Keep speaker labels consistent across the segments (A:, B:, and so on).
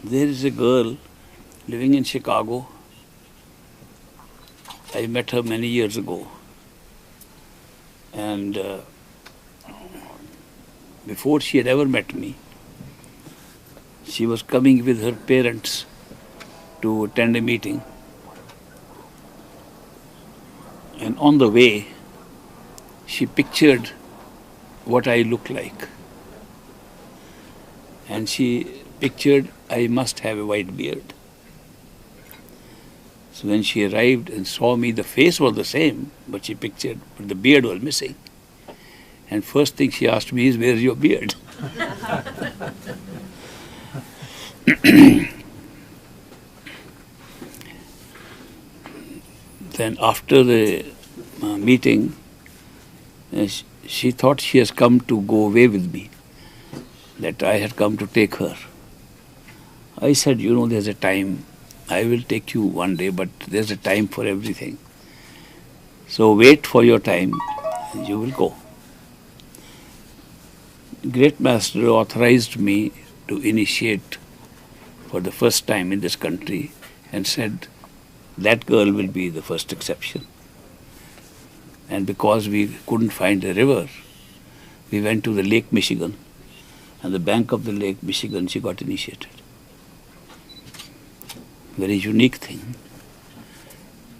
A: There is a girl living in Chicago. I met her many years ago. And before she had ever met me, she was coming with her parents to attend a meeting. And on the way, she pictured what I look like. And she pictured I must have a white beard. So when she arrived and saw me, the face was the same, but she pictured, but the beard was missing. And first thing she asked me is, "Where's your beard?" Then after the meeting, she thought she has come to go away with me, that I had come to take her. I said, there's a time. I will take you one day, but there's a time for everything. So wait for your time and you will go. Great Master authorized me to initiate for the first time in this country and said, that girl will be the first exception. And because we couldn't find a river, we went to the Lake Michigan. On the bank of the Lake Michigan, she got initiated. Very unique thing.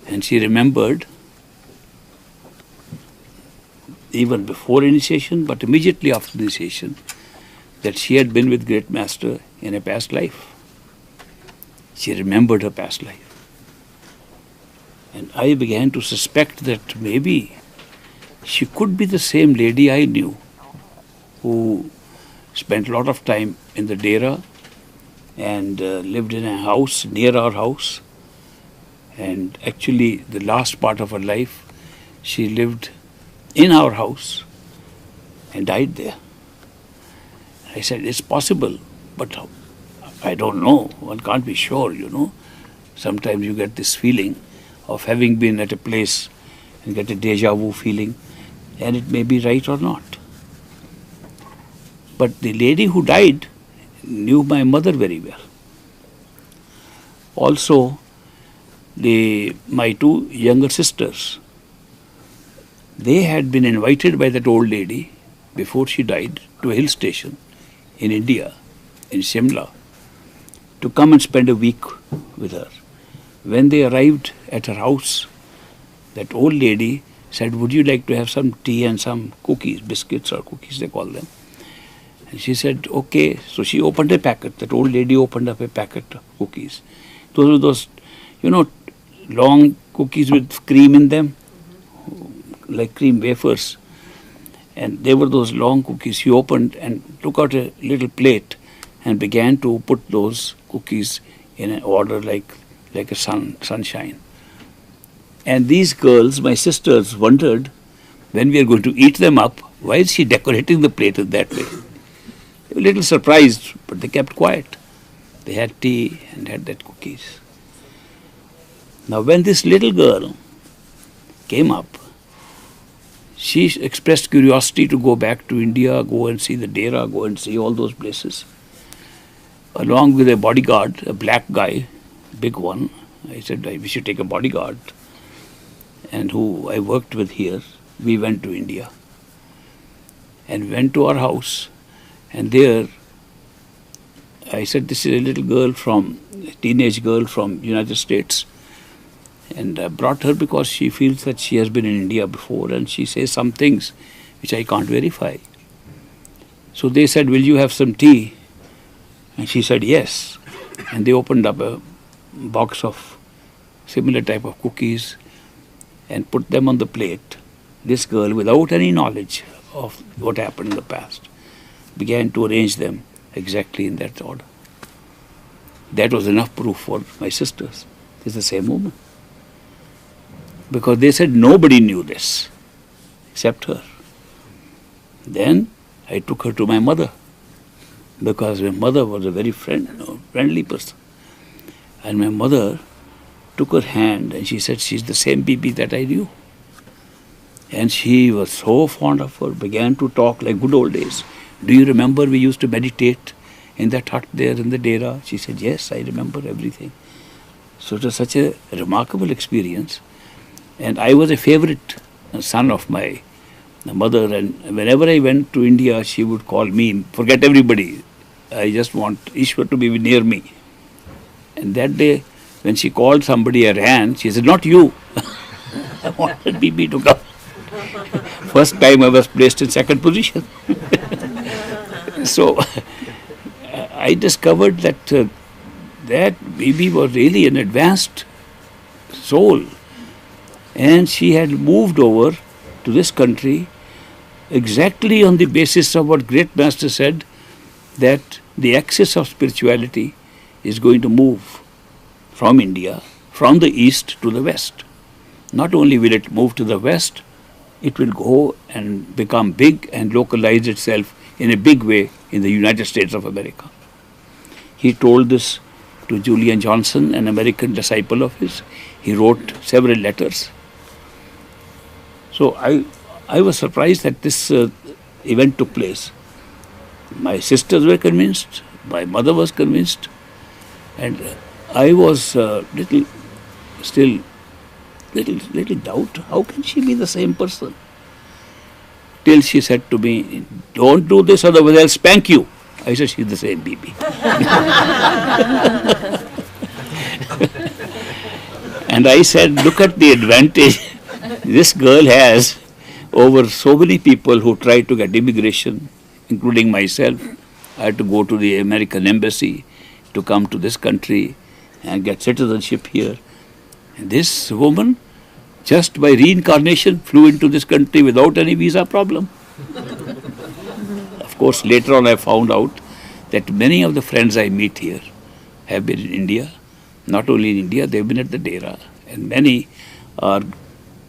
A: And she remembered, even before initiation, but immediately after initiation, that she had been with Great Master in a past life. She remembered her past life. And I began to suspect that maybe she could be the same lady I knew, who spent a lot of time in the Dera and lived in a house near our house. And actually, the last part of her life, she lived in our house and died there. I said, it's possible, but I don't know. One can't be sure, Sometimes you get this feeling of having been at a place and get a deja vu feeling, and it may be right or not. But the lady who died knew my mother very well. Also, my two younger sisters, they had been invited by that old lady before she died to a hill station in India, in Shimla, to come and spend a week with her. When they arrived at her house, that old lady said, would you like to have some tea and some cookies, biscuits or cookies they call them. And she said, okay. So she opened a packet. That old lady opened up a packet of cookies. Those were those, long cookies with cream in them, like cream wafers. And they were those long cookies. She opened and took out a little plate and began to put those cookies in an order like a sunshine. And these girls, my sisters, wondered, when we are going to eat them up, why is she decorating the plate in that way? They were a little surprised, but they kept quiet. They had tea and had that cookies. Now when this little girl came up, she expressed curiosity to go back to India, go and see the Dera, go and see all those places. Along with a bodyguard, a black guy, big one. I said, we should take a bodyguard. And who I worked with here, we went to India. And went to our house. And there, I said, this is a little girl a teenage girl from United States. And I brought her because she feels that she has been in India before and she says some things which I can't verify. So they said, will you have some tea? And she said, yes. And they opened up a box of similar type of cookies and put them on the plate. This girl, without any knowledge of what happened in the past, began to arrange them exactly in that order. That was enough proof for my sisters. It's the same woman. Because they said nobody knew this except her. Then I took her to my mother, because my mother was a very friendly person. And my mother took her hand and she said, she's the same Bibi that I knew. And she was so fond of her, began to talk like good old days. Do you remember we used to meditate in that hut there in the Dera? She said, yes, I remember everything. So it was such a remarkable experience. And I was a favorite son of my mother, and whenever I went to India, she would call me, forget everybody, I just want Ishwar to be near me. And that day, when she called somebody, I ran. She said, not you. I wanted BB to come. First time I was placed in second position. So I discovered that that BB was really an advanced soul. And she had moved over to this country exactly on the basis of what Great Master said, that the axis of spirituality is going to move from India, from the east to the west. Not only will it move to the west, it will go and become big and localize itself in a big way in the United States of America. He told this to Julian Johnson, an American disciple of his. He wrote several letters. So I was surprised that this event took place. My sisters were convinced, my mother was convinced, and I was little doubt. How can she be the same person? Till she said to me, don't do this, otherwise I'll spank you. I said, she's the same BB. And I said, look at the advantage this girl has over so many people who try to get immigration, including myself. I had to go to the American embassy to come to this country and get citizenship here. And this woman, just by reincarnation, flew into this country without any visa problem. Of course, later on I found out that many of the friends I meet here have been in India. Not only in India, they've been at the Dera. And many are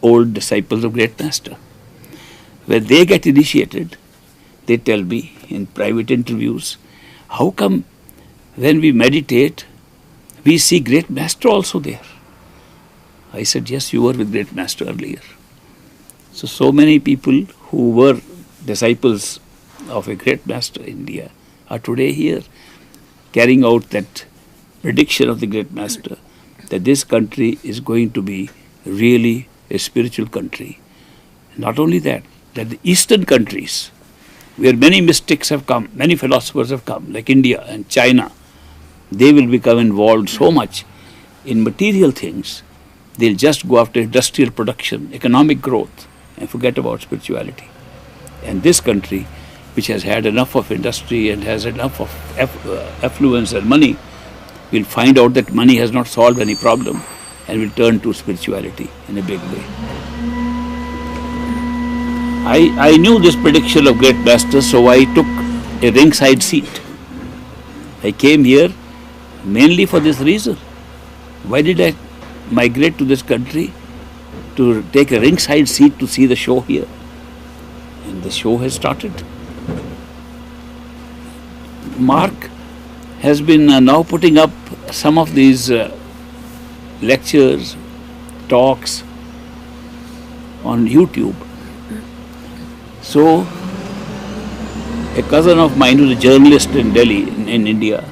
A: old disciples of Great Master. When they get initiated, they tell me in private interviews, how come when we meditate, we see Great Master also there? I said, yes, you were with Great Master earlier. So many people who were disciples of a Great Master in India are today here, carrying out that prediction of the Great Master, that this country is going to be really a spiritual country. Not only that, that the Eastern countries, where many mystics have come, many philosophers have come, like India and China, they will become involved so much in material things, they'll just go after industrial production, economic growth, and forget about spirituality. And this country, which has had enough of industry and has enough of affluence and money, will find out that money has not solved any problem and will turn to spirituality in a big way. I knew this prediction of Great Master, so I took a ringside seat. I came here mainly for this reason. Why did I migrate to this country? To take a ringside seat to see the show here. And the show has started. Mark has been now putting up some of these lectures, talks on YouTube. So, a cousin of mine who's a journalist in Delhi, in India,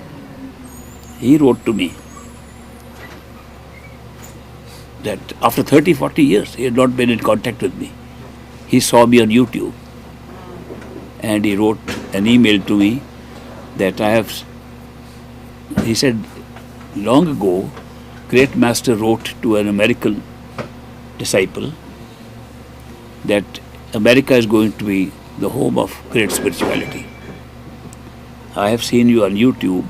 A: he wrote to me that after 30-40 years, he had not been in contact with me. He saw me on YouTube and he wrote an email to me that he said, long ago, Great Master wrote to an American disciple that America is going to be the home of great spirituality. I have seen you on YouTube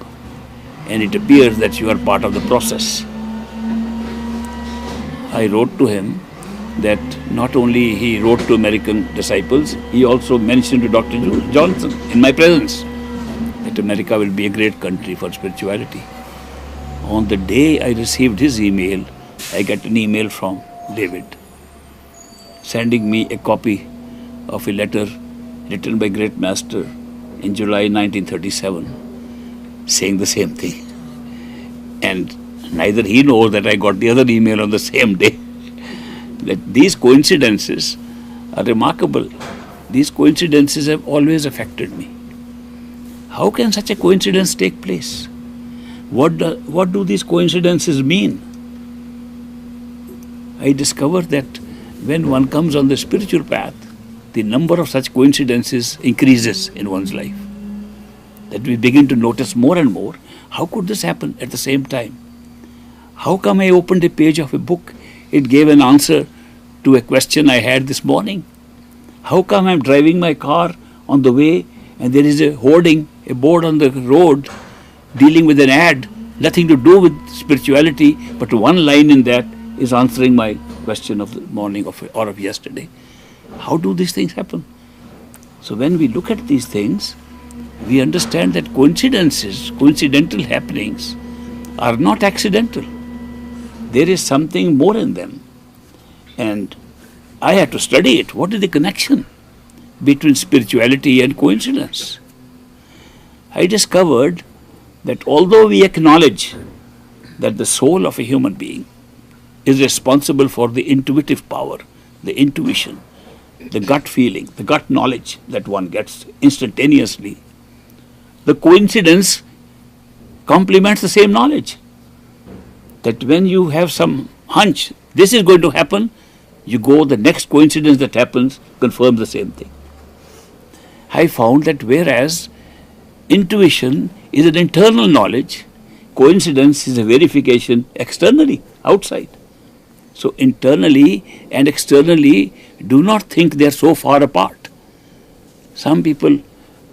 A: and it appears that you are part of the process. I wrote to him that not only he wrote to American disciples, he also mentioned to Dr. Johnson in my presence that America will be a great country for spirituality. On the day I received his email, I got an email from David sending me a copy of a letter written by Great Master in July 1937 saying the same thing. And neither he knows that I got the other email on the same day. That these coincidences are remarkable. These coincidences have always affected me. How can such a coincidence take place? What do these coincidences mean? I discovered that when one comes on the spiritual path, the number of such coincidences increases in one's life. That we begin to notice more and more, how could this happen at the same time? How come I opened a page of a book, it gave an answer to a question I had this morning? How come I'm driving my car on the way and there is a hoarding, a board on the road dealing with an ad, nothing to do with spirituality, but one line in that is answering my question of the morning or of yesterday. How do these things happen? So when we look at these things, we understand that coincidences, coincidental happenings are not accidental. There is something more in them. And I had to study it. What is the connection between spirituality and coincidence? I discovered that although we acknowledge that the soul of a human being is responsible for the intuitive power, the intuition, the gut feeling, the gut knowledge that one gets instantaneously, the coincidence complements the same knowledge. That when you have some hunch, this is going to happen, you go, the next coincidence that happens confirms the same thing. I found that whereas intuition is an internal knowledge, coincidence is a verification externally, outside. So internally and externally, do not think they are so far apart. Some people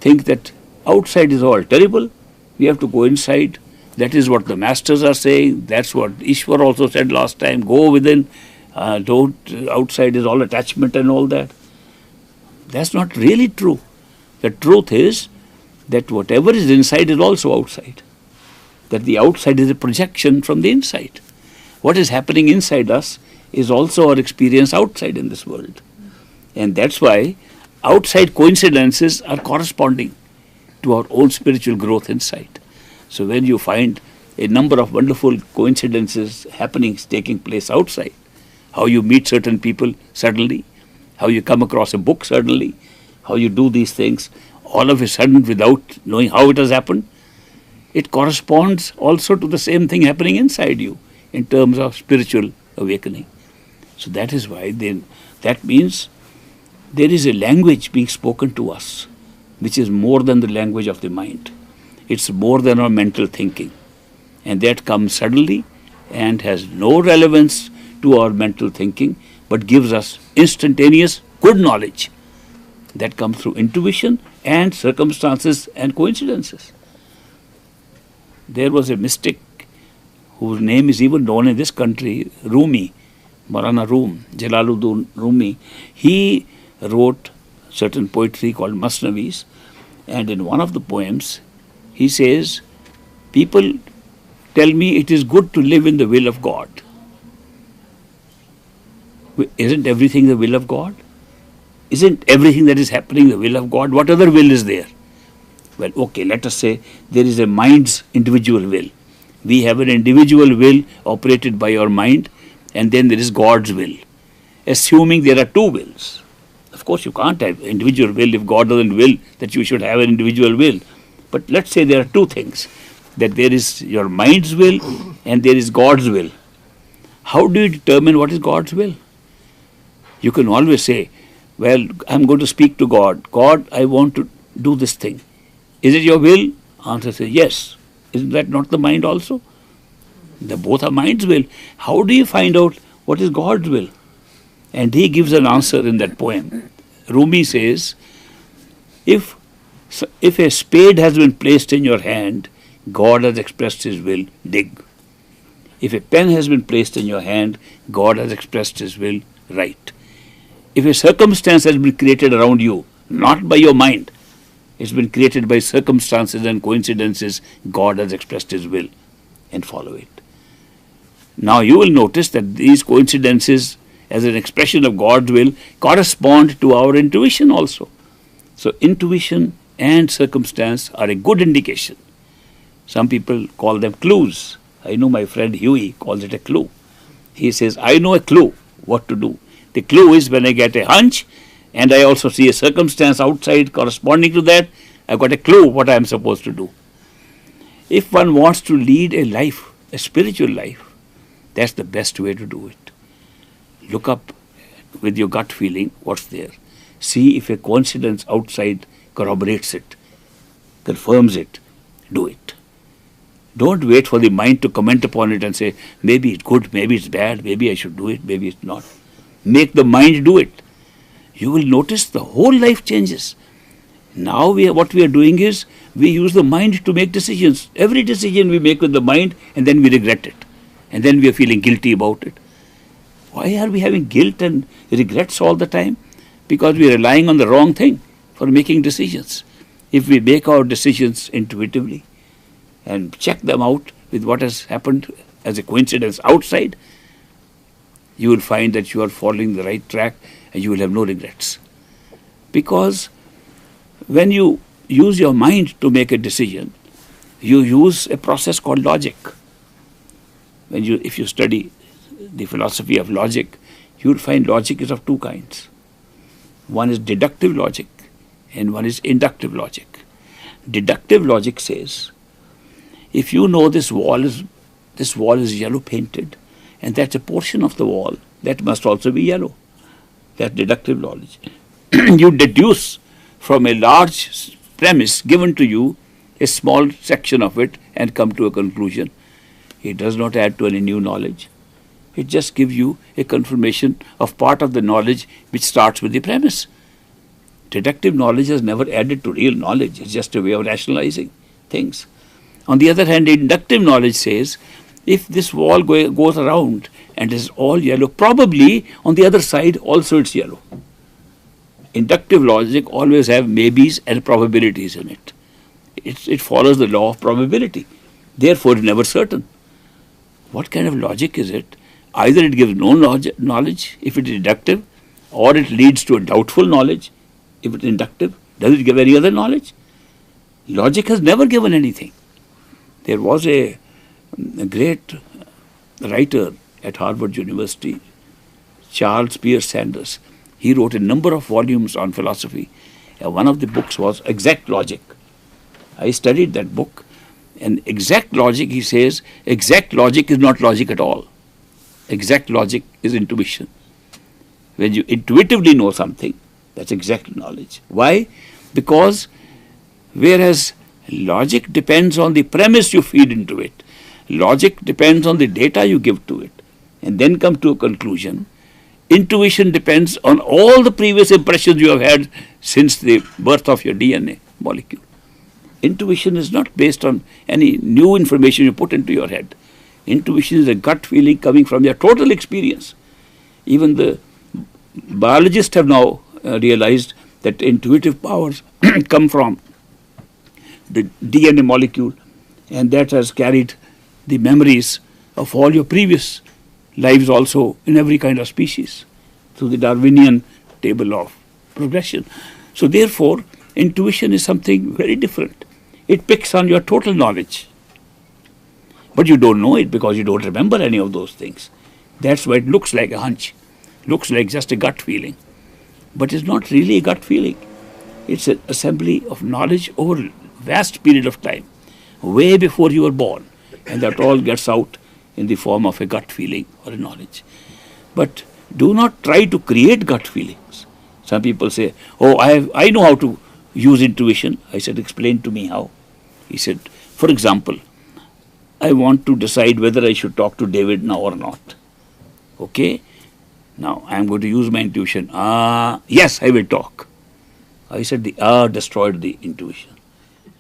A: think that outside is all terrible, we have to go inside. That is what the masters are saying. That's what Ishwar also said last time. Go within, don't, outside is all attachment and all that. That's not really true. The truth is that whatever is inside is also outside. That the outside is a projection from the inside. What is happening inside us is also our experience outside in this world. And that's why outside coincidences are corresponding to our own spiritual growth inside. So when you find a number of wonderful coincidences happenings taking place outside, how you meet certain people suddenly, how you come across a book suddenly, how you do these things all of a sudden without knowing how it has happened, it corresponds also to the same thing happening inside you in terms of spiritual awakening. So that is why that means there is a language being spoken to us which is more than the language of the mind. It's more than our mental thinking. And that comes suddenly and has no relevance to our mental thinking, but gives us instantaneous good knowledge that comes through intuition and circumstances and coincidences. There was a mystic whose name is even known in this country, Rumi, Maulana Rum, Jalaluddin Rumi. He wrote certain poetry called Masnavis, and in one of the poems he says, people tell me it is good to live in the will of God. Isn't everything the will of God? Isn't everything that is happening the will of God? What other will is there? Well, okay, let us say there is a mind's individual will. We have an individual will operated by our mind, and then there is God's will. Assuming there are two wills. Of course, you can't have individual will if God doesn't will that you should have an individual will. But let's say there are two things, that there is your mind's will and there is God's will. How do you determine what is God's will? You can always say, well, I'm going to speak to God. God, I want to do this thing. Is it your will? Answer says, yes. Isn't that not the mind also? The both are mind's will. How do you find out what is God's will? And he gives an answer in that poem. Rumi says, if a spade has been placed in your hand, God has expressed his will, dig. If a pen has been placed in your hand, God has expressed his will, write. If a circumstance has been created around you, not by your mind, it's been created by circumstances and coincidences, God has expressed his will, and follow it. Now you will notice that these coincidences as an expression of God's will correspond to our intuition also. So intuition and circumstance are a good indication. Some people call them clues. I know my friend Huey calls it a clue. He says, I know a clue what to do. The clue is when I get a hunch and I also see a circumstance outside corresponding to that, I've got a clue what I'm supposed to do. If one wants to lead a life, a spiritual life, that's the best way to do it. Look up with your gut feeling what's there. See if a coincidence outside corroborates it, confirms it. Do it. Don't wait for the mind to comment upon it and say, maybe it's good, maybe it's bad, maybe I should do it, maybe it's not. Make the mind do it. You will notice the whole life changes. Now what we are doing is, we use the mind to make decisions. Every decision we make with the mind, and then we regret it. And then we are feeling guilty about it. Why are we having guilt and regrets all the time? Because we are relying on the wrong thing for making decisions. If we make our decisions intuitively and check them out with what has happened as a coincidence outside, you will find that you are following the right track and you will have no regrets. Because when you use your mind to make a decision, you use a process called logic. If you study the philosophy of logic, you will find logic is of two kinds. One is deductive logic and one is inductive logic. Deductive logic says, if you know this wall is yellow painted, and that's a portion of the wall, that must also be yellow. That's deductive knowledge. You deduce from a large premise given to you a small section of it and come to a conclusion. It does not add to any new knowledge. It just gives you a confirmation of part of the knowledge which starts with the premise. Deductive knowledge has never added to real knowledge. It's just a way of rationalizing things. On the other hand, inductive knowledge says, if this wall goes around and is all yellow, probably on the other side also it's yellow. Inductive logic always have maybes and probabilities in it. It follows the law of probability. Therefore, it's never certain. What kind of logic is it? Either it gives no knowledge if it is deductive, or it leads to a doubtful knowledge if it is inductive. Does it give any other knowledge? Logic has never given anything. There was a great writer at Harvard University, Charles Pierce Sanders. He wrote a number of volumes on philosophy. One of the books was Exact Logic. I studied that book. And exact logic, he says, exact logic is not logic at all. Exact logic is intuition. When you intuitively know something, that's exact knowledge. Why? Because whereas logic depends on the premise you feed into it, logic depends on the data you give to it, and then come to a conclusion. Intuition depends on all the previous impressions you have had since the birth of your DNA molecule. Intuition is not based on any new information you put into your head. Intuition is a gut feeling coming from your total experience. Even the biologists have now realized that intuitive powers come from the DNA molecule, and that has carried the memories of all your previous lives also in every kind of species through the Darwinian table of progression. So therefore, intuition is something very different. It picks on your total knowledge. But you don't know it because you don't remember any of those things. That's why it looks like a hunch, looks like just a gut feeling. But it's not really a gut feeling. It's an assembly of knowledge over a vast period of time, way before you were born. And that all gets out in the form of a gut feeling or a knowledge. But do not try to create gut feelings. Some people say, oh, I know how to use intuition. I said, explain to me how. He said, for example, I want to decide whether I should talk to David now or not. Okay? Now, I am going to use my intuition. Yes, I will talk. I said, the destroyed the intuition.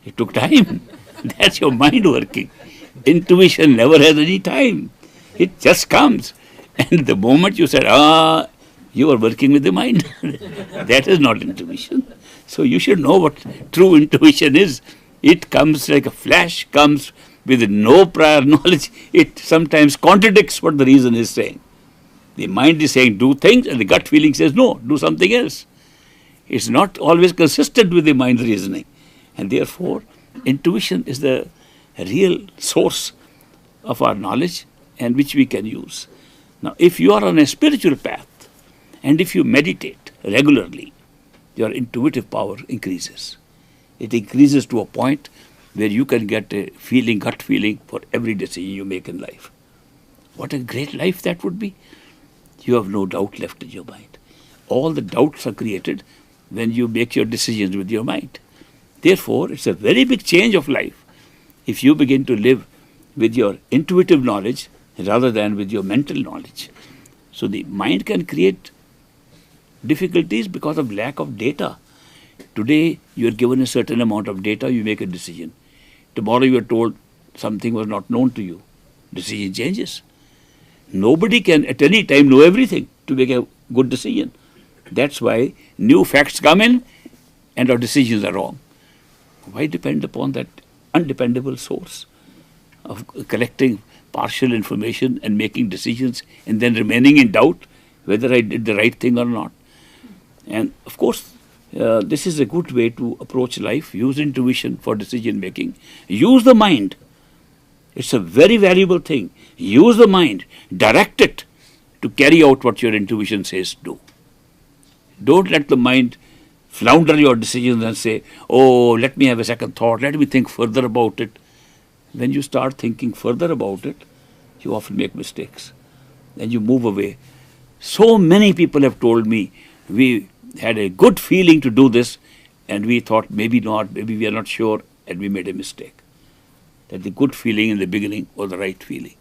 A: It took time. That's your mind working. Intuition never has any time. It just comes. And the moment you said, you are working with the mind. That is not intuition. So you should know what true intuition is. It comes like a flash, comes with no prior knowledge. It sometimes contradicts what the reason is saying. The mind is saying do things and the gut feeling says no, do something else. It's not always consistent with the mind's reasoning. And therefore, intuition is the real source of our knowledge and which we can use. Now, if you are on a spiritual path and if you meditate regularly, your intuitive power increases. It increases to a point where you can get a feeling, gut feeling for every decision you make in life. What a great life that would be. You have no doubt left in your mind. All the doubts are created when you make your decisions with your mind. Therefore, it's a very big change of life if you begin to live with your intuitive knowledge rather than with your mental knowledge. So the mind can create difficulties because of lack of data. Today, you are given a certain amount of data, you make a decision. Tomorrow, you are told something was not known to you. Decision changes. Nobody can at any time know everything to make a good decision. That's why new facts come in and our decisions are wrong. Why depend upon that undependable source of collecting partial information and making decisions and then remaining in doubt whether I did the right thing or not? And of course, this is a good way to approach life. Use intuition for decision making. Use the mind. It's a very valuable thing. Use the mind. Direct it to carry out what your intuition says do. Don't let the mind flounder your decisions and say, oh, let me have a second thought, let me think further about it. When you start thinking further about it, you often make mistakes and you move away. So many people have told me, we had a good feeling to do this and we thought maybe not, maybe we are not sure, and we made a mistake. That the good feeling in the beginning was the right feeling.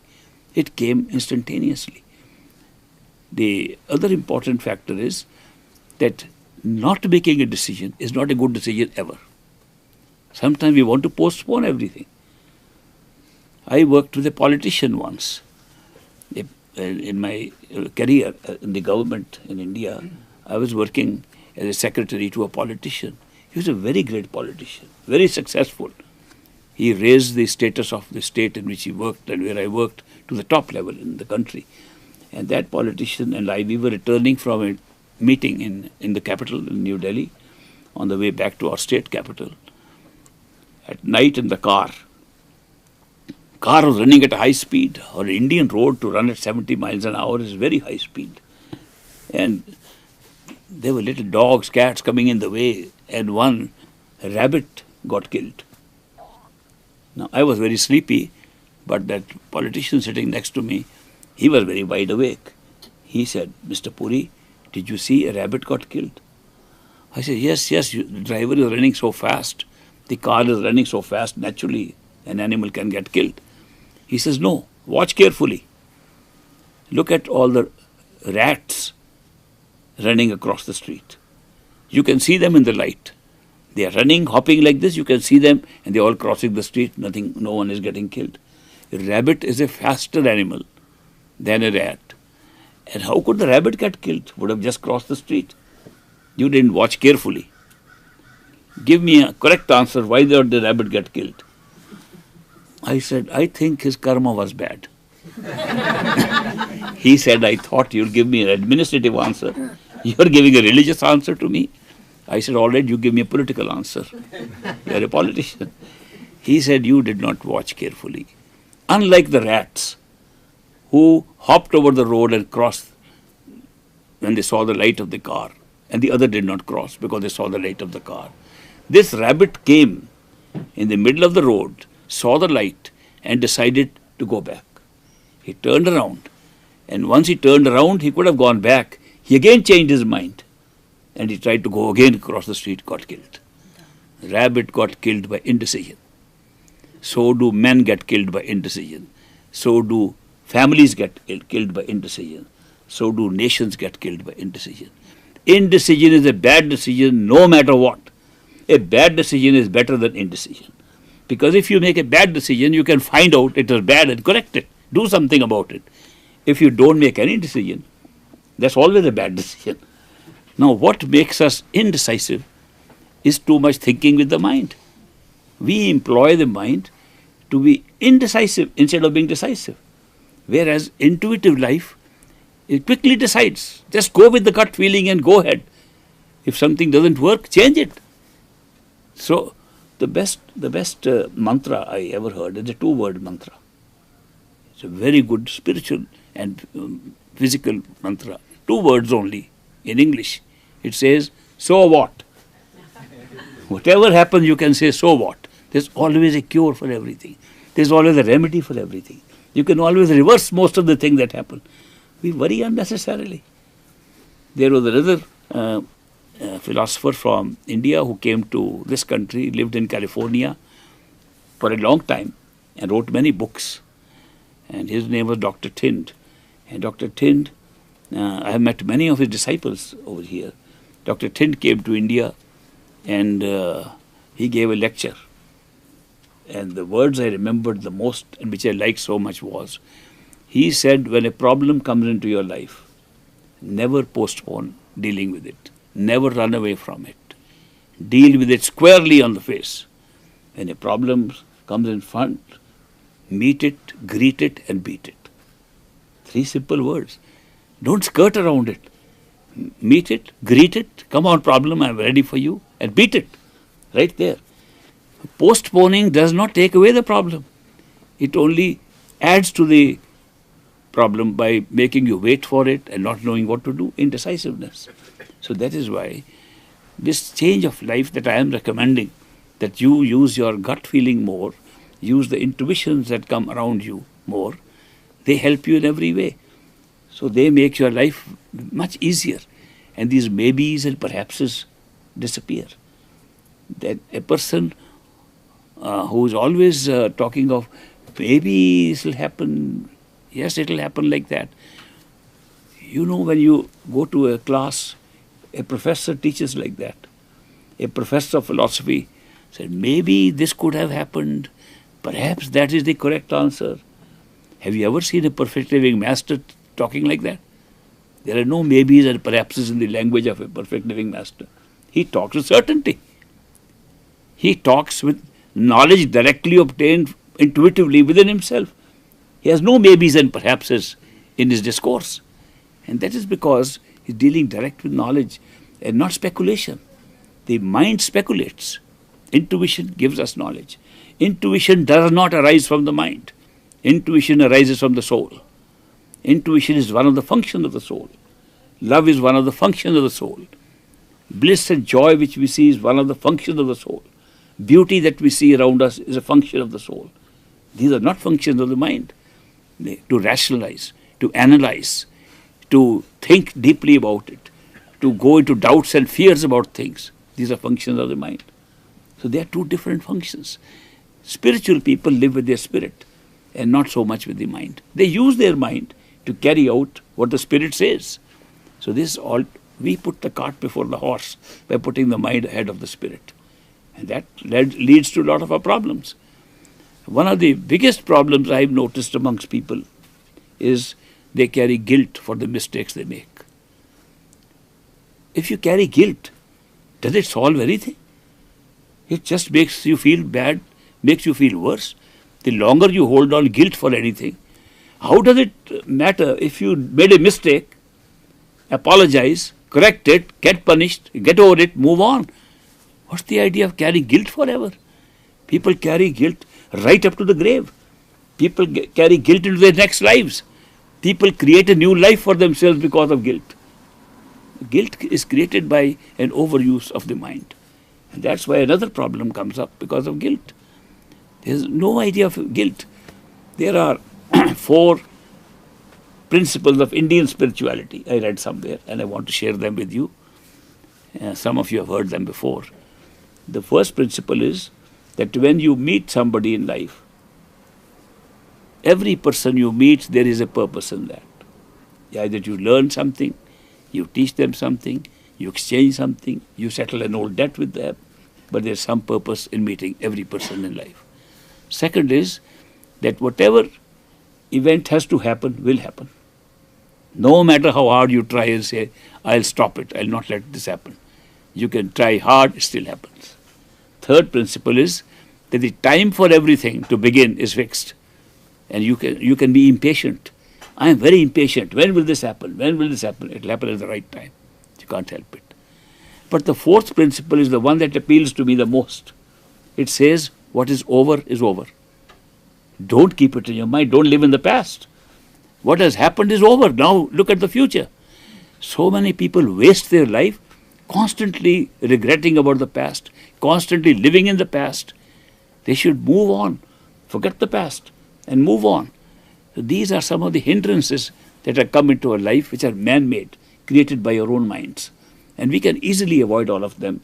A: It came instantaneously. The other important factor is that not making a decision is not a good decision ever. Sometimes we want to postpone everything. I worked with a politician once. In my career in the government in India, I was working as a secretary to a politician. He was a very great politician, very successful. He raised the status of the state in which he worked and where I worked to the top level in the country. And that politician and I, we were returning from a meeting in the capital in New Delhi on the way back to our state capital. At night in the car was running at high speed. Our Indian road to run at 70 miles an hour is very high speed. And there were little dogs, cats coming in the way, and one rabbit got killed. Now, I was very sleepy, but that politician sitting next to me, he was very wide awake. He said, Mr. Puri, did you see a rabbit got killed? I said, yes, the driver is running so fast. The car is running so fast, naturally an animal can get killed. He says, no, watch carefully. Look at all the rats running across the street. You can see them in the light. They are running, hopping like this, you can see them, and they are all crossing the street, no one is getting killed. A rabbit is a faster animal than a rat. And how could the rabbit get killed? Would have just crossed the street. You didn't watch carefully. Give me a correct answer, why did the rabbit get killed? I said, I think his karma was bad. He said, I thought you'll give me an administrative answer. You're giving a religious answer to me. I said, all right, you give me a political answer. You're a politician. He said, you did not watch carefully. Unlike the rats who hopped over the road and crossed when they saw the light of the car, and the other did not cross because they saw the light of the car. This rabbit came in the middle of the road, saw the light, and decided to go back. He turned around, and once he turned around, he could have gone back. He again changed his mind, and he tried to go again across the street, got killed. Rabbit got killed by indecision. So do men get killed by indecision. So do families get killed by indecision. So do nations get killed by indecision. Indecision is a bad decision no matter what. A bad decision is better than indecision. Because if you make a bad decision, you can find out it was bad and correct it. Do something about it. If you don't make any decision, that's always a bad decision. Now, what makes us indecisive is too much thinking with the mind. We employ the mind to be indecisive instead of being decisive. Whereas intuitive life, it quickly decides. Just go with the gut feeling and go ahead. If something doesn't work, change it. So, the best mantra I ever heard is a 2-word mantra. It's a very good spiritual and physical mantra. 2 words only in English. It says, so what? Whatever happens, you can say, so what? There's always a cure for everything. There's always a remedy for everything. You can always reverse most of the things that happen. We worry unnecessarily. There was another philosopher from India who came to this country, lived in California for a long time and wrote many books. And his name was Dr. Tind. And Dr. Tind, I have met many of his disciples over here. Dr. Tind came to India and he gave a lecture. And the words I remembered the most and which I liked so much was, he said, when a problem comes into your life, never postpone dealing with it. Never run away from it. Deal with it squarely on the face. When a problem comes in front, meet it, greet it, and beat it. 3 simple words. Don't skirt around it. Meet it, greet it, come on problem, I'm ready for you, and beat it. Right there. Postponing does not take away the problem. It only adds to the problem by making you wait for it and not knowing what to do, indecisiveness. So that is why this change of life that I am recommending, that you use your gut feeling more, use the intuitions that come around you more, they help you in every way. So they make your life much easier. And these maybes and perhapses disappear. That a person who is always talking of, maybe this will happen, yes, it will happen like that. You know, when you go to a class, a professor teaches like that. A professor of philosophy said, maybe this could have happened, perhaps that is the correct answer. Have you ever seen a perfect living master talking like that? There are no maybes and perhapses in the language of a perfect living master. He talks with certainty. He talks with knowledge directly obtained intuitively within himself. He has no maybes and perhapses in his discourse. And that is because he's dealing direct with knowledge and not speculation. The mind speculates. Intuition gives us knowledge. Intuition does not arise from the mind. Intuition arises from the soul. Intuition is one of the functions of the soul. Love is one of the functions of the soul. Bliss and joy which we see is one of the functions of the soul. Beauty that we see around us is a function of the soul. These are not functions of the mind. To rationalize, to analyze, to think deeply about it, to go into doubts and fears about things. These are functions of the mind. So they are 2 different functions. Spiritual people live with their spirit and not so much with the mind. They use their mind to carry out what the spirit says. So this is all, we put the cart before the horse by putting the mind ahead of the spirit. And that leads to a lot of our problems. One of the biggest problems I've noticed amongst people is they carry guilt for the mistakes they make. If you carry guilt, does it solve anything? It just makes you feel bad, makes you feel worse. The longer you hold on guilt for anything, how does it matter if you made a mistake, apologize, correct it, get punished, get over it, move on? What's the idea of carrying guilt forever? People carry guilt right up to the grave. People carry guilt into their next lives. People create a new life for themselves because of guilt. Guilt is created by an overuse of the mind. And that's why another problem comes up because of guilt. There's no idea of guilt. There are 4 principles of Indian spirituality. I read somewhere and I want to share them with you. Some of you have heard them before. The first principle is that when you meet somebody in life, every person you meet, there is a purpose in that. Either you learn something, you teach them something, you exchange something, you settle an old debt with them, but there's some purpose in meeting every person in life. Second is that whatever event has to happen will happen. No matter how hard you try and say, I'll stop it, I'll not let this happen. You can try hard, it still happens. Third principle is that the time for everything to begin is fixed. And you can be impatient. I am very impatient. When will this happen? When will this happen? It will happen at the right time. You can't help it. But the fourth principle is the one that appeals to me the most. It says, what is over is over. Don't keep it in your mind. Don't live in the past. What has happened is over. Now look at the future. So many people waste their life constantly regretting about the past, constantly living in the past. They should move on, forget the past, and move on. So these are some of the hindrances that have come into our life, which are man-made, created by our own minds. And we can easily avoid all of them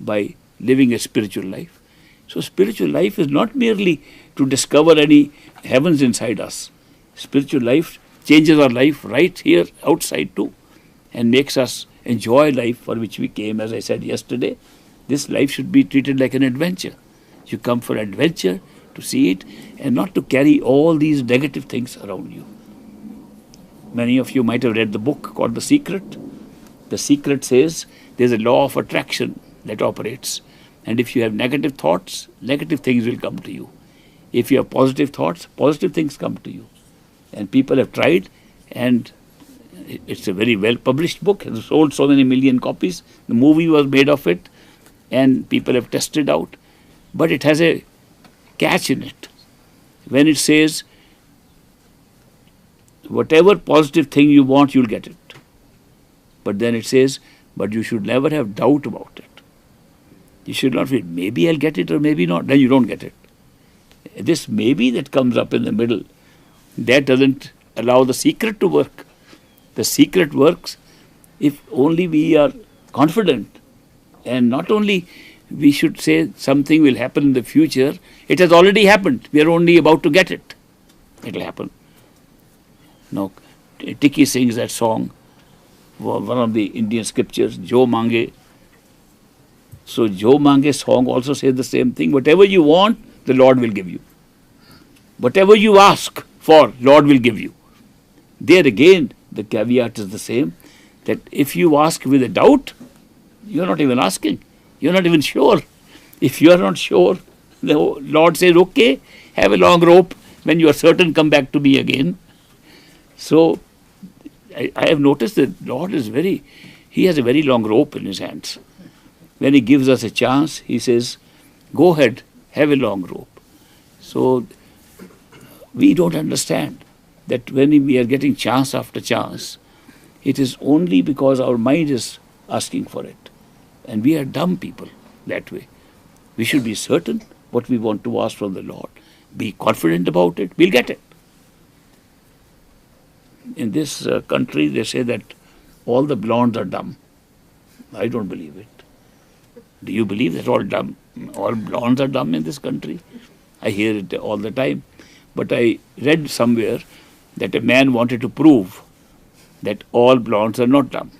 A: by living a spiritual life. So spiritual life is not merely to discover any heavens inside us. Spiritual life changes our life right here outside too, and makes us enjoy life for which we came. As I said yesterday, this life should be treated like an adventure. You come for adventure, to see it, and not to carry all these negative things around you. Many of you might have read the book called The Secret. The Secret says there's a law of attraction that operates. And if you have negative thoughts, negative things will come to you. If you have positive thoughts, positive things come to you. And people have tried, and it's a very well-published book. It has sold so many million copies. The movie was made of it, and people have tested out. But it has a catch in it. When it says, whatever positive thing you want, you'll get it. But then it says, but you should never have doubt about it. You should not feel, maybe I'll get it or maybe not. Then you don't get it. This maybe that comes up in the middle, that doesn't allow the secret to work. The secret works if only we are confident. And not only we should say something will happen in the future, it has already happened. We are only about to get it. It will happen. Now, Tiki sings that song, one of the Indian scriptures, Jo Mange. So Jo Mange's song also says the same thing. Whatever you want, the Lord will give you. Whatever you ask for, Lord will give you. There again, the caveat is the same, that if you ask with a doubt, you are not even asking. You are not even sure. If you are not sure, the Lord says, okay, have a long rope. When you are certain, come back to me again. So, I have noticed that Lord is He has a very long rope in His hands. When He gives us a chance, He says, go ahead, have a long rope. So, we don't understand that when we are getting chance after chance, it is only because our mind is asking for it. And we are dumb people that way. We should be certain what we want to ask from the Lord. Be confident about it, we'll get it. In this country, they say that all the blondes are dumb. I don't believe it. Do you believe that all blondes are dumb in this country? I hear it all the time. But I read somewhere that a man wanted to prove that all blondes are not dumb.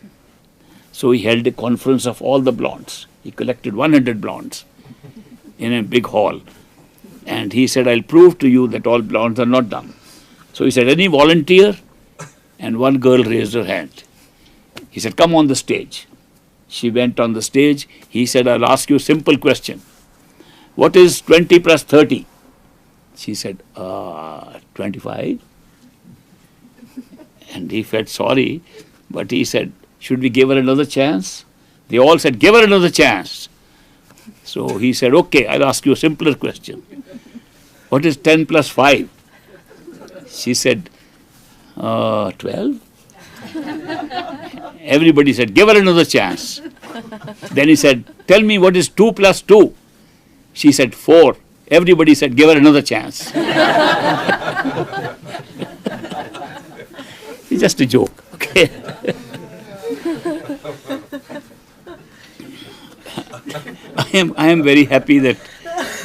A: So he held a conference of all the blondes. He collected 100 blondes in a big hall. And he said, I'll prove to you that all blondes are not dumb. So he said, any volunteer? And one girl raised her hand. He said, come on the stage. She went on the stage. He said, I'll ask you a simple question. What is 20 plus 30? She said, 25. And he felt sorry, but he said, should we give her another chance? They all said, give her another chance. So he said, okay, I'll ask you a simpler question. What is 10 plus 5? She said, 12. Everybody said, give her another chance. Then he said, tell me what is 2 plus 2? She said, 4. Everybody said, give her another chance. It's just a joke, okay? I am very happy that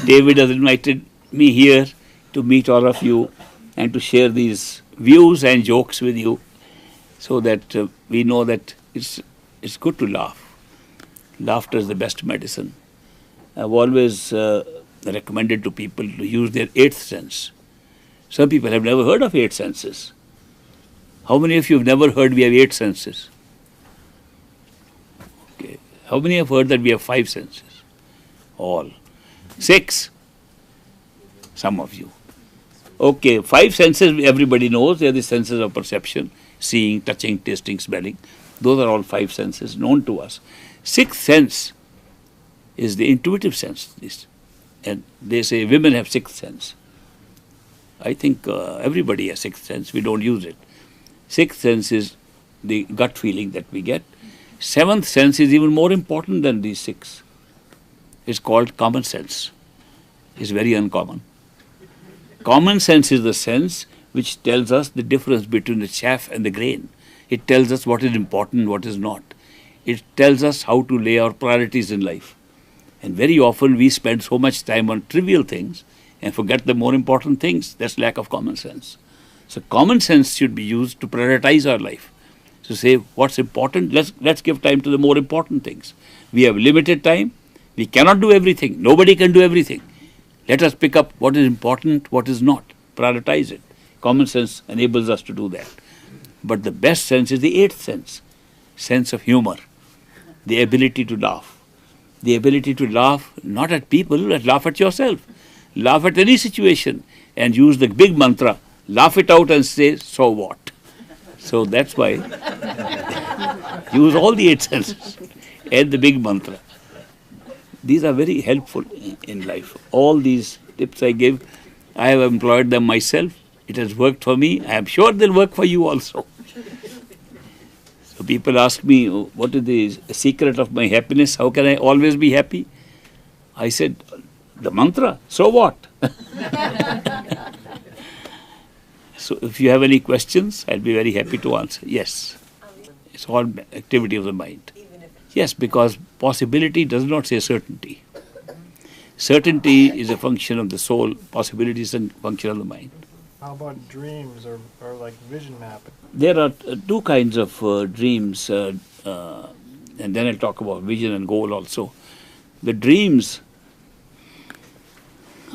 A: David has invited me here to meet all of you and to share these views and jokes with you, so that we know that it's good to laugh. Laughter is the best medicine. I've always recommended to people to use their eighth sense. Some people have never heard of eight senses. How many of you have never heard we have eight senses? Okay. How many have heard that we have 5 senses? All. 6? Some of you. Okay, 5 senses everybody knows. They are the senses of perception, seeing, touching, tasting, smelling. Those are all 5 senses known to us. 6th sense is the intuitive sense. And they say women have 6th sense. I think everybody has 6th sense. We don't use it. 6th sense is the gut feeling that we get. Seventh sense is even more important than these six. It's called common sense. It's very uncommon. Common sense is the sense which tells us the difference between the chaff and the grain. It tells us what is important, what is not. It tells us how to lay our priorities in life. And very often we spend so much time on trivial things and forget the more important things. That's lack of common sense. So common sense should be used to prioritize our life. To say what's important, let's give time to the more important things. We have limited time. We cannot do everything. Nobody can do everything. Let us pick up what is important, what is not. Prioritize it. Common sense enables us to do that. But the best sense is the eighth sense of humor, the ability to laugh. The ability to laugh not at people, but laugh at yourself. Laugh at any situation and use the big mantra. Laugh it out and say, so what? So that's why use all the eight senses and the big mantra. These are very helpful in life. All these tips I give, I have employed them myself. It has worked for me. I am sure they'll work for you also. So people ask me, what is the secret of my happiness? How can I always be happy? I said, the mantra. So what? So if you have any questions, I'll be very happy to answer. Yes. It's all activity of the mind. Yes, because possibility does not say certainty. Certainty is a function of the soul. Possibility is a function of the mind.
B: How about dreams or like vision mapping?
A: There are two kinds of dreams, and then I'll talk about vision and goal also. The dreams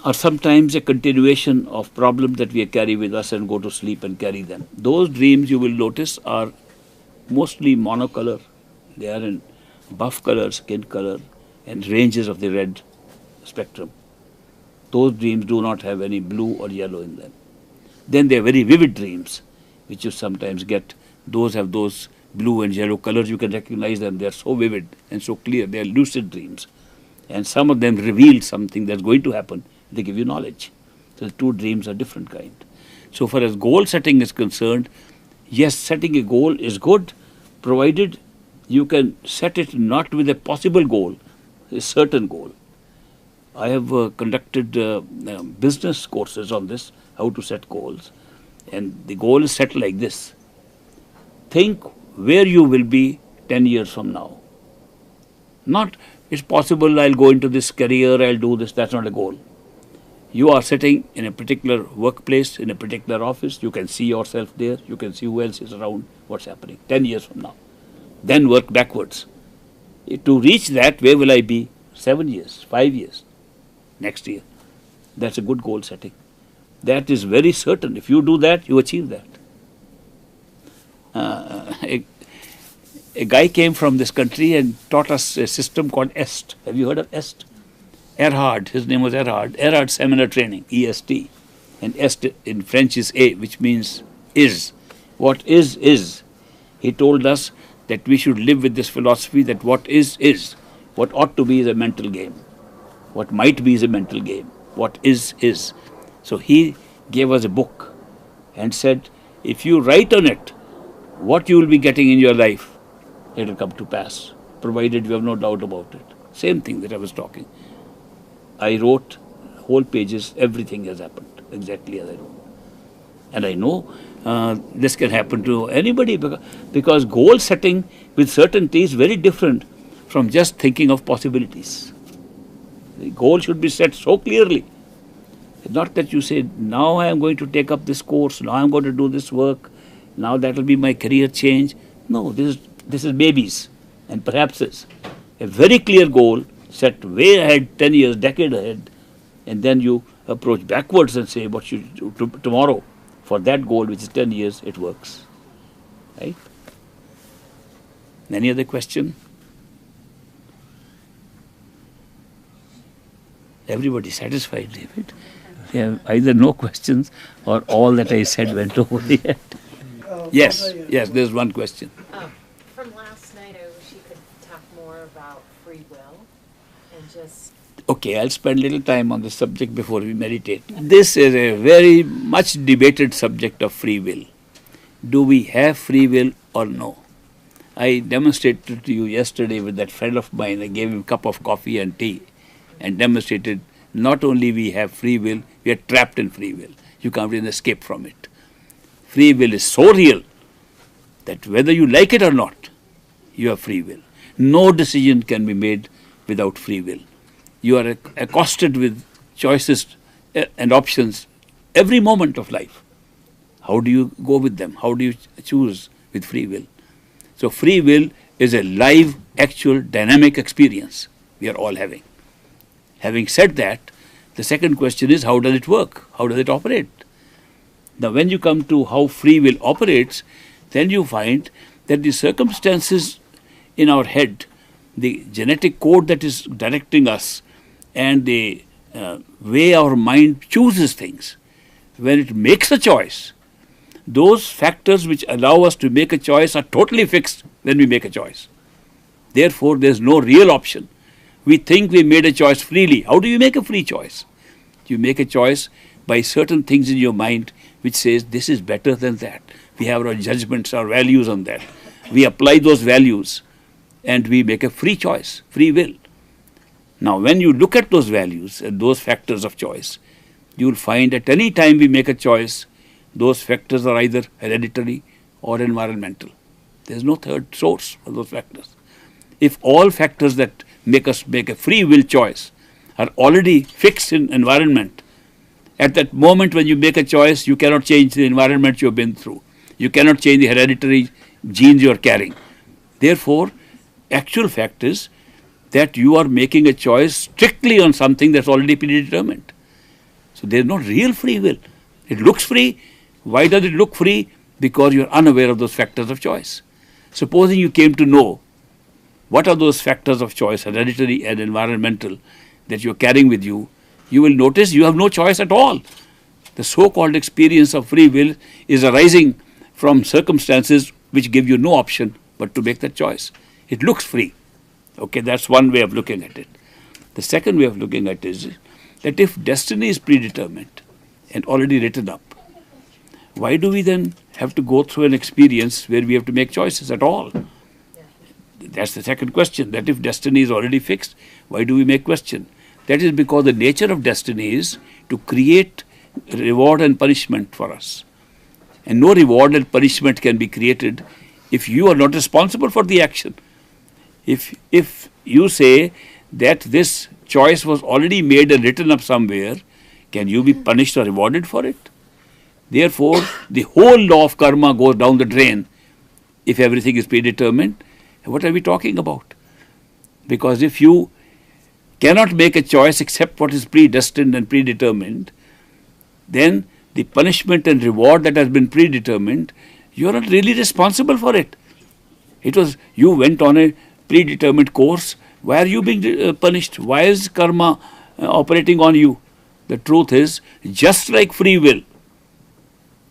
A: are sometimes a continuation of problems that we carry with us and go to sleep and carry them. Those dreams, you will notice, are mostly monocolor. They are in buff color, skin color, and ranges of the red spectrum. Those dreams do not have any blue or yellow in them. Then they are very vivid dreams, which you sometimes get. Those have those blue and yellow colors. You can recognize them. They are so vivid and so clear. They are lucid dreams. And some of them reveal something that's going to happen. They give you knowledge. So the two dreams are different kind. So far as goal setting is concerned, yes, setting a goal is good, provided you can set it not with a possible goal, a certain goal. I have conducted business courses on this, how to set goals. And the goal is set like this. Think where you will be 10 years from now. Not, it's possible I'll go into this career, I'll do this. That's not a goal. You are sitting in a particular workplace, in a particular office. You can see yourself there. You can see who else is around, what's happening 10 years from now. Then work backwards. To reach that, where will I be? 7 years, 5 years, next year. That's a good goal setting. That is very certain. If you do that, you achieve that. A guy came from this country and taught us a system called EST. Have you heard of EST? Erhard, his name was Erhard. Erhard Seminar Training, EST. And EST in French is A, which means is. What is. He told us that we should live with this philosophy that what is. What ought to be is a mental game. What might be is a mental game. What is. So he gave us a book and said, if you write on it what you will be getting in your life, it will come to pass, provided you have no doubt about it. Same thing that I was talking. I wrote whole pages, everything has happened exactly as I wrote. And I know this can happen to anybody because goal setting with certainty is very different from just thinking of possibilities. The goal should be set so clearly. Not that you say, now I am going to take up this course, now I am going to do this work, now that will be my career change. No, this is babies and perhaps it's a very clear goal set way ahead, 10 years, decade ahead, and then you approach backwards and say what should you do tomorrow for that goal which is 10 years, it works. Right? Any other question? Everybody satisfied, David? They have either no questions or all that I said went over the head. Yes, there's one question.
C: From last night, I wish you could talk more about free will and just...
A: Okay, I'll spend a little time on this subject before we meditate. This is a very much debated subject of free will. Do we have free will or no? I demonstrated to you yesterday with that friend of mine. I gave him a cup of coffee and tea and demonstrated not only we have free will, we are trapped in free will. You can't even escape from it. Free will is so real that whether you like it or not, you have free will. No decision can be made without free will. You are accosted with choices and options every moment of life. How do you go with them? How do you choose with free will? So free will is a live, actual, dynamic experience we are all having. Having said that, the second question is, how does it work? How does it operate? Now, when you come to how free will operates, then you find that the circumstances in our head, the genetic code that is directing us, and the way our mind chooses things, when it makes a choice, those factors which allow us to make a choice are totally fixed when we make a choice. Therefore, there is no real option. We think we made a choice freely. How do you make a free choice? You make a choice by certain things in your mind which says this is better than that. We have our judgments, our values on that. We apply those values and we make a free choice, free will. Now, when you look at those values and those factors of choice, you will find at any time we make a choice, those factors are either hereditary or environmental. There is no third source for those factors. If all factors that make us make a free will choice are already fixed in environment, at that moment when you make a choice, you cannot change the environment you have been through. You cannot change the hereditary genes you are carrying. Therefore, actual fact is that you are making a choice strictly on something that's already predetermined. So there is no real free will. It looks free. Why does it look free? Because you are unaware of those factors of choice. Supposing you came to know what are those factors of choice, hereditary and environmental, that you are carrying with you, you will notice you have no choice at all. The so-called experience of free will is arising from circumstances which give you no option but to make that choice. It looks free. Okay, that's one way of looking at it. The second way of looking at it is that if destiny is predetermined and already written up, why do we then have to go through an experience where we have to make choices at all? That's the second question, that if destiny is already fixed, why do we make question? That is because the nature of destiny is to create reward and punishment for us. And no reward and punishment can be created if you are not responsible for the action. If you say that this choice was already made and written up somewhere, can you be punished or rewarded for it? Therefore, the whole law of karma goes down the drain if everything is predetermined. What are we talking about? Because if you cannot make a choice except what is predestined and predetermined, then the punishment and reward that has been predetermined, you are not really responsible for it. It was, you went on a predetermined course. Why are you being punished? Why is karma operating on you? The truth is, just like free will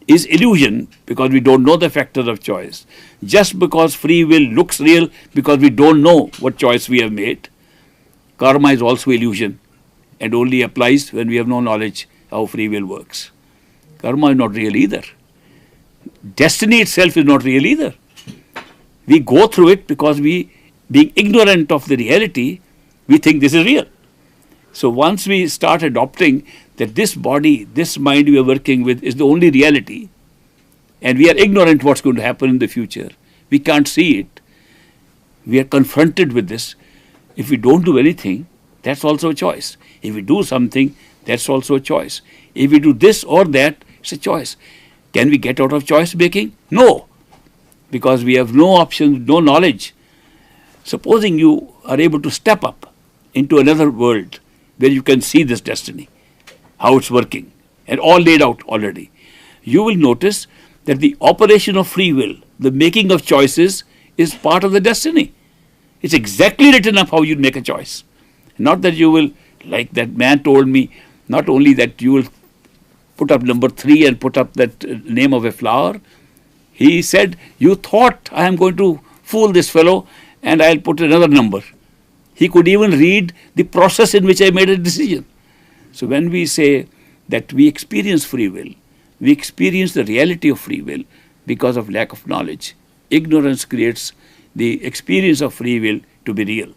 A: is illusion because we don't know the factors of choice, just because free will looks real because we don't know what choice we have made, karma is also illusion and only applies when we have no knowledge how free will works. Karma is not real either. Destiny itself is not real either. We go through it because we, being ignorant of the reality, we think this is real. So once we start adopting that this body, this mind we are working with is the only reality, and we are ignorant what's going to happen in the future, we can't see it, we are confronted with this. If we don't do anything, that's also a choice. If we do something, that's also a choice. If we do this or that, it's a choice. Can we get out of choice making? No, because we have no option, no knowledge. Supposing you are able to step up into another world where you can see this destiny, how it's working, and all laid out already, you will notice that the operation of free will, the making of choices, is part of the destiny. It's exactly written up how you make a choice. Not that you will, like that man told me, not only that you will put up number 3 and put up that name of a flower. He said, you thought I am going to fool this fellow and I'll put another number. He could even read the process in which I made a decision. So when we say that we experience free will, we experience the reality of free will because of lack of knowledge. Ignorance creates the experience of free will to be real.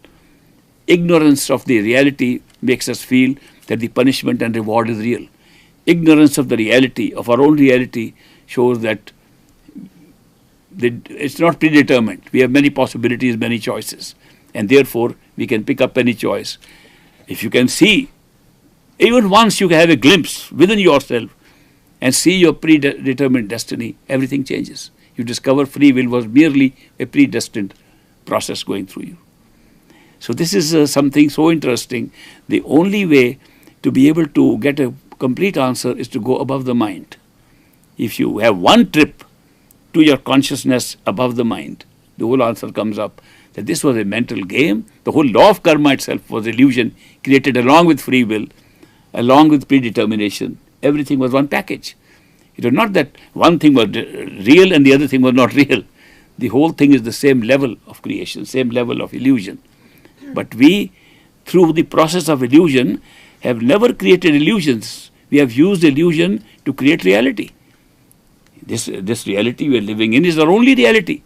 A: Ignorance of the reality makes us feel that the punishment and reward is real. Ignorance of the reality, of our own reality, shows that it's not predetermined. We have many possibilities, many choices, and therefore we can pick up any choice. If you can see, even once you can have a glimpse within yourself and see your predetermined destiny, everything changes. You discover free will was merely a predestined process going through you. So this is something so interesting. The only way to be able to get a complete answer is to go above the mind. If you have one trip to your consciousness above the mind, the whole answer comes up that this was a mental game. The whole law of karma itself was illusion created along with free will, along with predetermination. Everything was one package. It was not that one thing was real and the other thing was not real. The whole thing is the same level of creation, same level of illusion. But we, through the process of illusion, have never created illusions. We have used illusion to create reality. This reality we are living in is our only reality.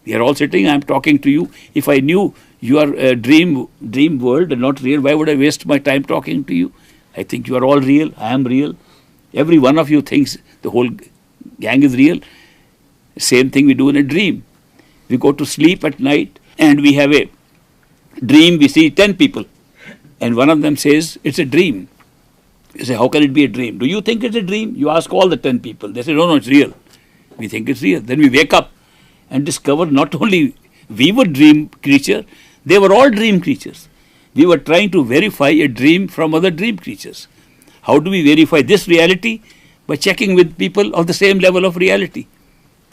A: We are all sitting, I am talking to you. If I knew you are a dream world and not real, why would I waste my time talking to you? I think you are all real, I am real. Every one of you thinks the whole gang is real. Same thing we do in a dream. We go to sleep at night and we have a dream, we see 10 people. And one of them says, it's a dream. You say, how can it be a dream? Do you think it's a dream? You ask all the 10 people. They say, no, it's real. We think it's real. Then we wake up and discover not only we were dream creature, they were all dream creatures. We were trying to verify a dream from other dream creatures. How do we verify this reality? By checking with people of the same level of reality.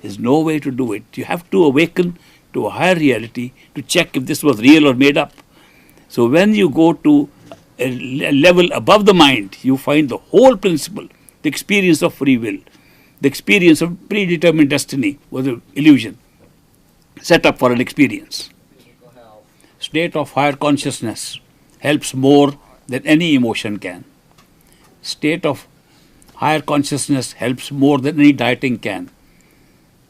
A: There's no way to do it. You have to awaken to a higher reality to check if this was real or made up. So when you go to a level above the mind, you find the whole principle, the experience of free will, the experience of predetermined destiny was an illusion set up for an experience. State of higher consciousness helps more than any emotion can. State of higher consciousness helps more than any dieting can.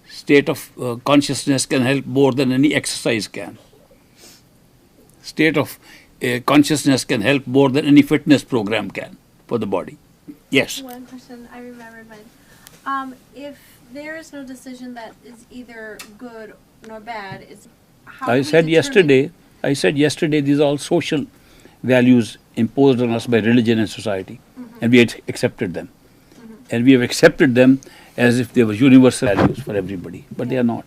A: State of consciousness can help more than any exercise can. State of consciousness can help more than any fitness program can for the body. Yes?
D: One question I remembered mine. If there is no decision that is either good nor bad, it's how
A: I said yesterday, these are all social values imposed on us by religion and society, and we had accepted them. And we have accepted them as if they were universal values for everybody, but they are not.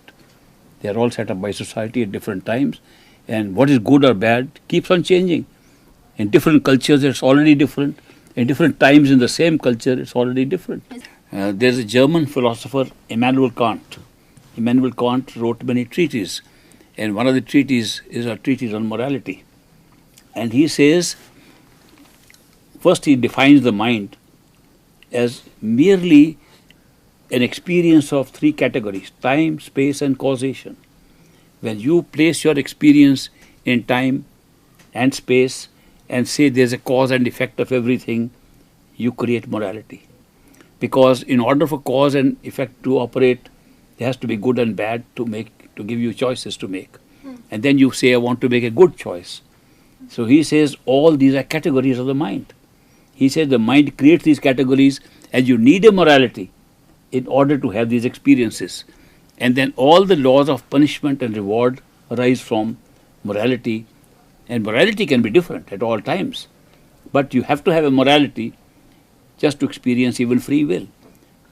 A: They are all set up by society at different times, and what is good or bad keeps on changing. In different cultures, it's already different. In different times in the same culture, it's already different. There's a German philosopher, Immanuel Kant. Immanuel Kant wrote many treatises, and one of the treatises is a treatise on morality. And he says, first he defines the mind as merely an experience of three categories: time, space, and causation. When you place your experience in time and space and say there's a cause and effect of everything, you create morality. Because in order for cause and effect to operate, there has to be good and bad to give you choices to make. And then you say, I want to make a good choice. So he says all these are categories of the mind. He says the mind creates these categories and you need a morality in order to have these experiences. And then all the laws of punishment and reward arise from morality. And morality can be different at all times. But you have to have a morality just to experience even free will.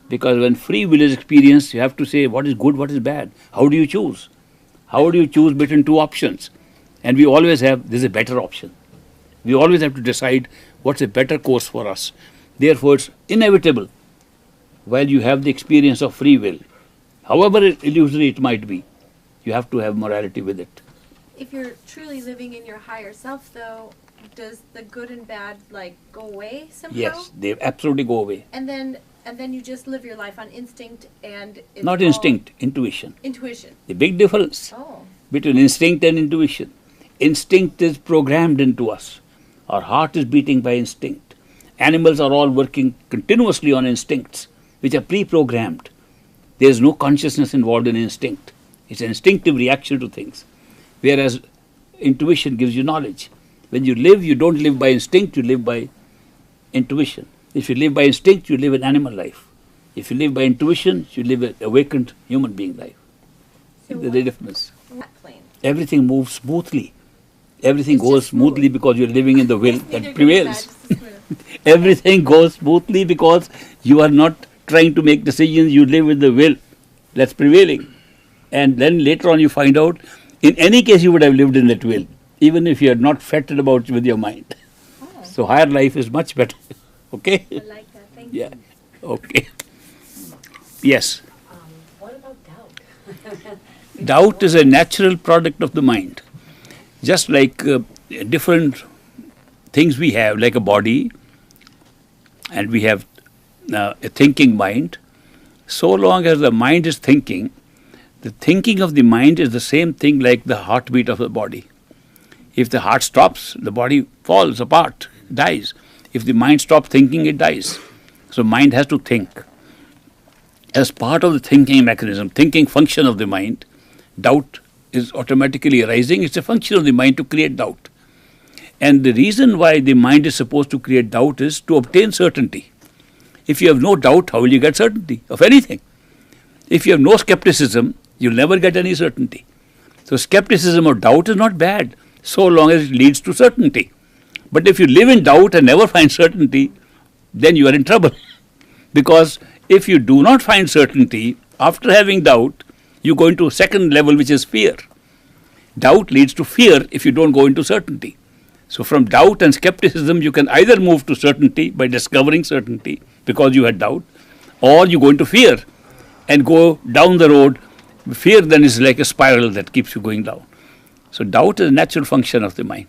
A: Because when free will is experienced, you have to say what is good, what is bad. How do you choose? How do you choose between two options? And we always have, this is a better option. We always have to decide what's a better course for us. Therefore, it's inevitable while you have the experience of free will, however illusory it might be, you have to have morality with it.
D: If you're truly living in your higher self, though, does the good and bad go away somehow?
A: Yes, they absolutely go away.
D: And then you just live your life on instinct and it's
A: not instinct, intuition.
D: Intuition.
A: The big difference between instinct and intuition. Instinct is programmed into us. Our heart is beating by instinct. Animals are all working continuously on instincts, which are pre-programmed. There is no consciousness involved in instinct. It's an instinctive reaction to things. Whereas intuition gives you knowledge. When you live, you don't live by instinct, you live by intuition. If you live by instinct, you live an animal life. If you live by intuition, you live an awakened human being life.
D: So
A: There's a difference.
D: that plane.
A: Everything moves smoothly. Everything
D: It's
A: goes
D: just smooth.
A: smoothly because you're living in the will
D: Neither
A: that
D: good
A: prevails.
D: nor bad, just smooth.
A: Everything goes smoothly because you are not trying to make decisions, you live with the will that's prevailing. And then later on you find out, in any case you would have lived in that will, even if you are not fettered about with your mind.
D: Oh,
A: So higher life is much better. Okay?
D: I like that. Thank you.
A: Yeah. Okay. Yes.
C: What about doubt?
A: Doubt is a natural product of the mind. Just like different things we have, like a body, and we have a thinking mind. So long as the mind is thinking, the thinking of the mind is the same thing like the heartbeat of the body. If the heart stops, the body falls apart, dies. If the mind stops thinking, it dies. So mind has to think. As part of the thinking mechanism, thinking function of the mind, doubt is automatically arising. It's a function of the mind to create doubt. And the reason why the mind is supposed to create doubt is to obtain certainty. If you have no doubt, how will you get certainty of anything? If you have no skepticism, you'll never get any certainty. So skepticism or doubt is not bad, so long as it leads to certainty. But if you live in doubt and never find certainty, then you are in trouble. Because if you do not find certainty, after having doubt, you go into a second level, which is fear. Doubt leads to fear if you don't go into certainty. So from doubt and skepticism, you can either move to certainty by discovering certainty because you had doubt, or you go into fear and go down the road. Fear then is like a spiral that keeps you going down. So doubt is a natural function of the mind.